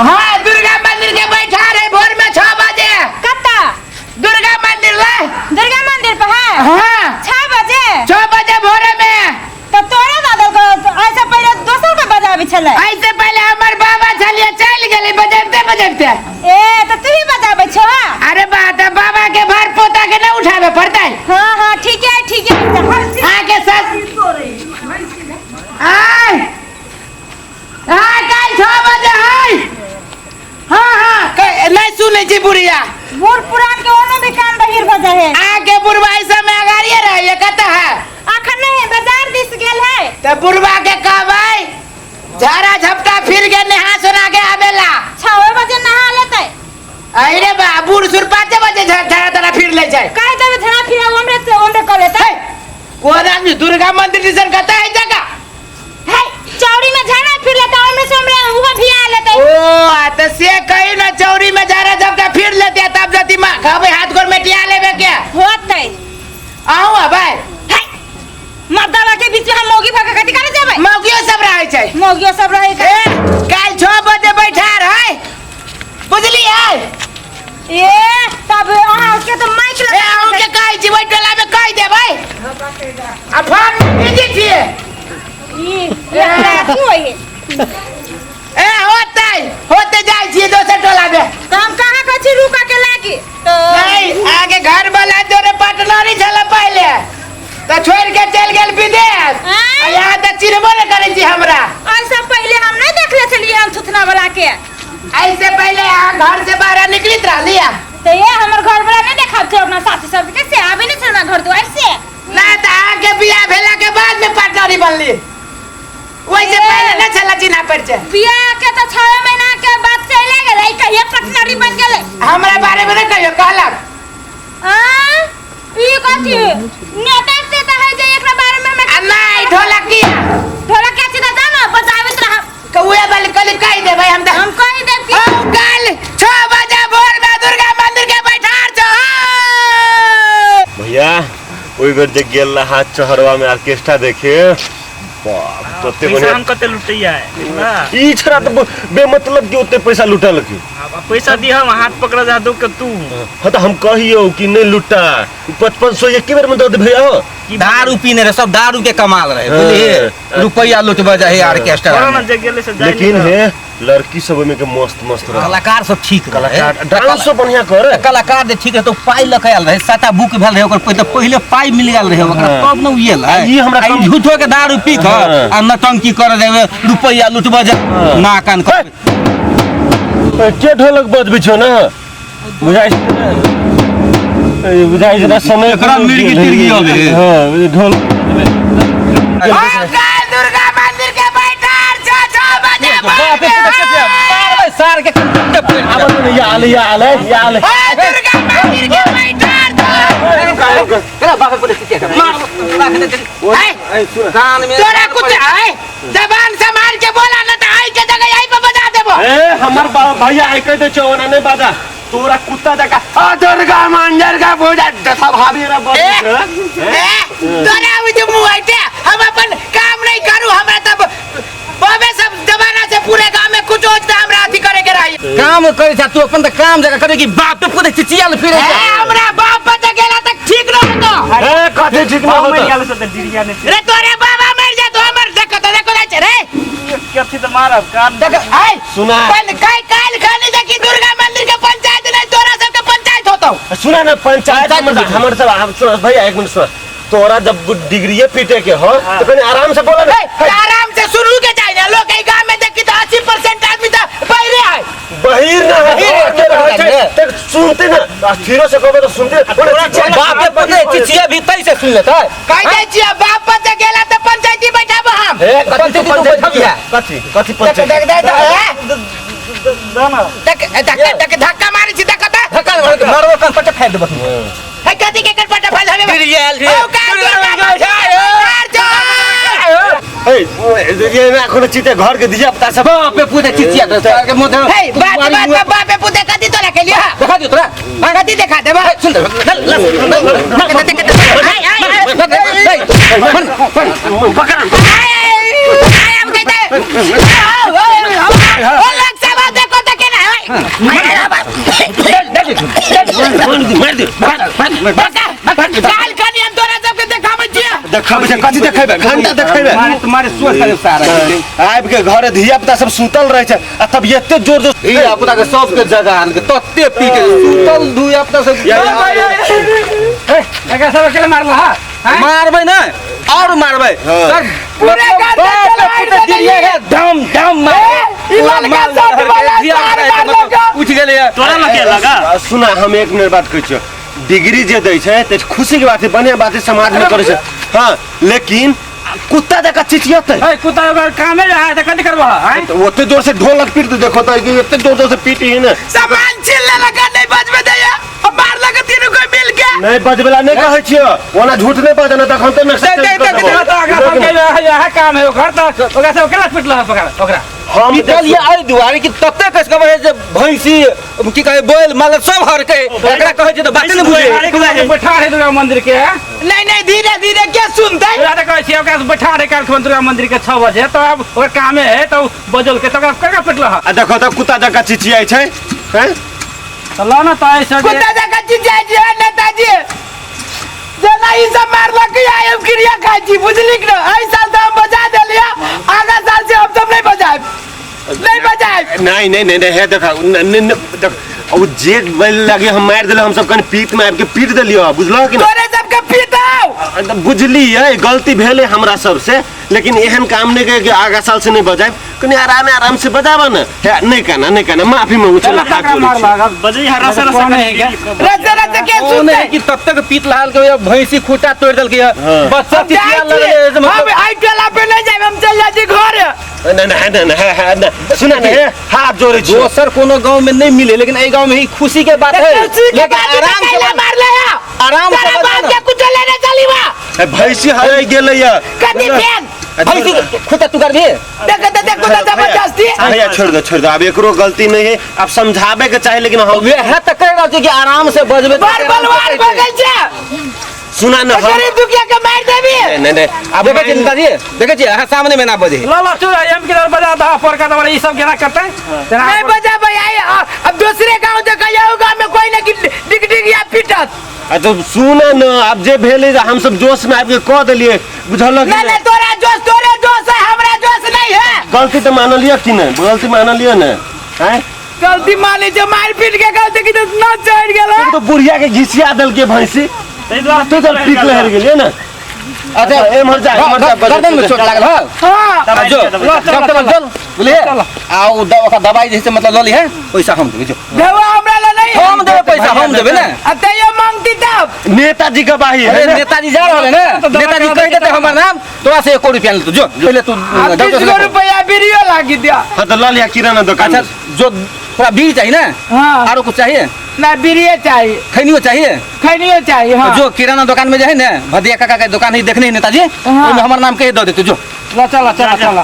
हाँ दुर्गा मंदिर के बैठा रहे भोर में 6 बजे। कत्ता दुर्गा मंदिर ले दुर्गा मंदिर पे है। हाँ 6 बजे 6 बजे भोरे में। तो तोरे दादा को ऐसे पहले दोसर के बजाबी छले। ऐसे पहले हमार बाबा चलिए चल गए बजबते बजबते। ए तो तू ही बजाबे छो। अरे बात बाबा के भार पोता के ना उठावे पड़ता है। हाँ हाँ ठीक है आगे सस आय कल 6 बजे है। हाँ नहीं सुने जी बुढ़िया बूढ़ पुरान के ओनो भी कान बहिर बजा है। आगे बुढ़वा ऐसा में अगाड़िए रहे ये कहता है अखन नहीं बाजार दिस गेल है। तो बुढ़वा के कहबै झाड़ा झपटा फिर के नहा सुना के आवेला 6 बजे नहा लेते। अरे बा बूढ़ सुर 5 बजे झाड़ा तारा फिर ले जाए। काहे देवे झड़ा फिर ओमरे से ओमरे कर लेते। कौन आदमी दुर्गा मंदिर दिसन कहता है जगह है चौड़ी में झड़ा फिर लेता ओमरे से ओमरे हुआ भी आ लेते। ओ तो से कहीं ना चौरी में झाड़ा झपटा फिर लेते तब जति मां कहबै हाथ गोर में टिया लेबे के होतै। आओ भाई मर्दावा के बीच में हम मौगी भागा कथि करे जेबै। मौगियो सब रहे छै। मौगियो सब रहे छै। काल 6 बजे बैठा रहे बुझली है। ए तब अहाँ के तो माइक लगा अहूँ के कहै छी ओइ टोला में कह देबै आ फोन बिजी छिए ये की होई ए होते जाय छी दोसर टोला में। तो हम कहां कहै छी रुका के लागी तो नहीं आगे घर वाला जोरे पटनारी छला पहले तो छोड़ के चल गेल विदेश। यहाँ तक चिन्हबो न करे छी हमरा। ऐसा पहले हम नहीं देखले छलिए हम थुथना वाला के। ऐसे पहले घर से बाहर निकलित रहलिया तो ये हमर घर वाला नहीं देखा थे अपना साथी सब के से आबे नहीं छना घर द्वार से ना तो आगे बियाह भेला के बाद में पटनारी बनली वैसे पहले न चला चिन्हा परिचय। बियाह के तो 6 महीना के बाद चले गेलै कहिए पटनारी बन गेलै। हमरा बारे में न कहियो कहलक ई कथि नेता से त है जे एकरा बारे में नहीं ढोलक किया ढोलक के चीज जानो बजावित रह कौए वाले कल कह देबै हम कह देब कि कल 6 बजे भोर में दुर्गा मंदिर के बैठार छ। भैया ओइ बेर जे गेल रहा चहरवा में ऑर्केस्ट्रा देखे बाप तते पैसा हम कते लुटैया है ई छरा त बेमतलब के ओते पैसा लुटल की पैसा दी हम हाथ पकड़ जा दो के तू। हां त हम कहियो कि नहीं लुटा 5500 एक बेर में दे भैया हो। दारू पीने रहे सब दारू के कमाल रहे बुझलिए रुपया लुटबा जाए ऑर्केस्ट्रा में। लेकिन है लड़की सब में के मस्त रहे कलाकार सब ठीक रहे कलाकार डांस सब बढ़िया करे कलाकार दे ठीक रहे तो पाई लखयल रहे साटा बुक भेल रहे ओकर पहले पाई मिल गेल रहे ओकरा तब न उएल है। ई हमरा झूठो के दारू पी के आ नटंकी कर देवे रुपया लुटबा जा ना कान कर के ढोलक बजबै छौ ना बुझाइ जना समय एकरा मिर्गी तिरगी होबे। हां ढोल कल दुर्गा मंदिर के बैठार छ 6 बजे बाप रे सार के आबत नहीं या आले दुर्गा मंदिर के बैठार तेरा बाप पे किया कर मार कान में तोरा कुछ है जबान संभाल के बोला न त आई के जगह यहीं पे बजा देबो। ए हमर भैया आई कह दे चौना नहीं बाजा तोरा कुत्ता जका दुर्गा मंदिर का पूजा दसा भाभी रे बोल तोरा उज मुआइते हम अपन काम नहीं करू हमरा तब बाबे सब जमाना से पूरे गांव में कुछ होता हमरा अथी करे के रही काम करे छ तू अपन त काम जगह करे कि बाप पे पूरे चिचियाल फिरे हमरा बाप पे गेला तक ठीक न होतो। ए कथि ठीक न होतो रे तोरे बाबा मर जा तो हमर देखो ना रे कथि त मारब कान देख आई सुना कल काल खाने देखी दुर्गा मंदिर के पंचायत नहीं तोरा सब के पंचायत होतो। सुना ना पंचायत हमर सब सुन भैया एक मिनट सुन तोरा जब डिग्री पीटे के हो तो कहीं आराम से बोला ना आराम से शुरू के जाए ना लोग कई गांव में देखी तो 80% आदमी तो बहिरे है बहिर ना है सुनते ना फिरो से कहबे तो सुनते बाप पे पूरे चिचिया भीतर से सुन लेता है कह दे छिया बाप पे गेला तो पंचायती बैठाबो हम कथि पंचायत देख धक्का मारे छी धक्का मारबो कान पट फेर देबो है कथि के पटा फल हवे गिरियल ये ना कोनो चीते घर के दिया पता सब बाप पे पूरे चिचिया के मोद हे बात बाप पे पुते कथि तोरा के लिया देखा दियो तोरा कथि देखा देबो सुन पकड़ काल खानी हम तोरा सबके देखाबै छियै देखाबै छै कथी देखेबै घंटा देखेबै तुम्हारे सोच का सारा आबि के घरे धिया पुता सब सुतल रहे छै आ तब एते जोर जोर ई अपना के सबके जगह आन के तत्ते पीटे सुतल धुया अपना सब मारबै ना और मारबै सर पूरे घर में चलाइ देलिए धम धम ई लड़का सब वाला सार मारलक उठ गेलै तोरा लगे लगा सुना हम एक मिनट बात कहै छियो डिग्री जे दै छै त खुशी के बात है बढ़िया बात है समाज में करे छै हां लेकिन कुत्ता जका चिचियत है कुत्ता कामे है त कथि करबो है ओते जोर से ढोलक पीट देखो तो एते जोर से पीटी है ना सामान छिलने लगा नहीं बचबे दैया अब मार लगा तीनों को मिल के नहीं बजबला नहीं कहै छियो ओना झूठ नहीं बजना त हम काम है घर त ओकरा से ओकरा पिटला ओकरा हम चलिए आई दुआरे की तत्ते कस के है जे भैंसी की कहे बोल माल सब हर के एकरा कहै छै त बात नहीं बुझे बैठा है दुर्गा मंदिर के नहीं नहीं धीरे धीरे क्या सुनते या त कहै छै ओकरा बैठा रे काल दुर्गा मंदिर के 6 बजे तो अब ओकर कामे है तो बजल के तो ओकरा पिटला आ देखो त कुत्ता जका चिचियाइ छै हैं त ल न त ऐसे कुत्ता जका चिचियाइ छै नेताजी जना ई सब मारलक आय क्रिया खाइ छी बुझली कि एहि साल त हम बजा देलिया आगा साल से हम सब नहीं बजाएब नहीं नहीं नहीं नहीं है देखा देख अब जे बैल लगे हम मार देले हम सब कने पीठ में आब के पीट देलियो बुझलो कि तोरे सबके पीटाओ बुझली है गलती भेले हमरा सब से लेकिन एहन काम नहीं के आगा साल से नहीं बजाए कने आराम से बजावा ना नहीं कहना माफी मांगू चलो बजे हरा सर नहीं है रसे रसे के सुनते कि तब तक पीत लाल के भैंसी खूटा तोड़ देल के बच्चा चिचिया लगे हम आई टोला पे नहीं जाए हम चल जाती घर नहीं सुना नहीं हाथ जोड़े छी दोसर कोनो गांव में नहीं मिले लेकिन ए गांव में ही खुशी के बात है लेकिन आराम से मार ले आराम से बात के कुछ लेने चली वा भैंसी हराई गेलै या कदी फेन भैंसी खुटा तू कर भी देखो तो जबरदस्ती भैया छोड़ दो अब एकरो गलती नहीं है अब समझावे के चाहिए लेकिन हम वे है त कह रहल छै कि आराम से बजबे बार बलवार बगल से सुना ना गरीब दुखिया के मार देबी नहीं अब देखे चिंता जी देखे छी हां सामने में ना बजे ला चुरा एम के बजा दा पर का वाला ई सब केना करते नहीं बजा भाई अब दूसरे गांव देखा गांव में कोई ना डिग डिग या पिटत तो सुना ना अब जे भेले हम सब जोश में आके कह देलिए बुझल नहीं तोरे जोश है हमरा जोश नहीं है गलती तो मान लिया कि नहीं गलती मान लिया ना हैं गलती मानी जो मार पीट के गलती की तो न चढ़ गेला तो बुढ़िया के घिसिया देल के भैंसी तो जब पीक लहर गेलिए ना अच्छा एमहर जा गर्दन में चोट लागल है हां जो चल बोले आओ दवा दवाई जैसे मतलब ल ली है पैसा हम देबे जो देवा हमरा ला नहीं हम देबे पैसा हम देबे ना अतैयो मांगती तब नेताजी का बाही है अरे नेताजी जा रहले ना नेताजी कह देते हमर नाम तोरा से 1 रुपया ले तू जो पहले तू 30 रुपया बिरियो लागी दिया हां तो ल लिया किराना दुकान अच्छा जो थोड़ा बीड़ी चाहिए ना हां और कुछ चाहिए ना बिरियो चाहिए खैनियो चाहिए हां जो किराना दुकान में जो है ना भदिया काका का दुकान ही देखने नेताजी हाँ। हमारा नाम कह दो दे तू जो चला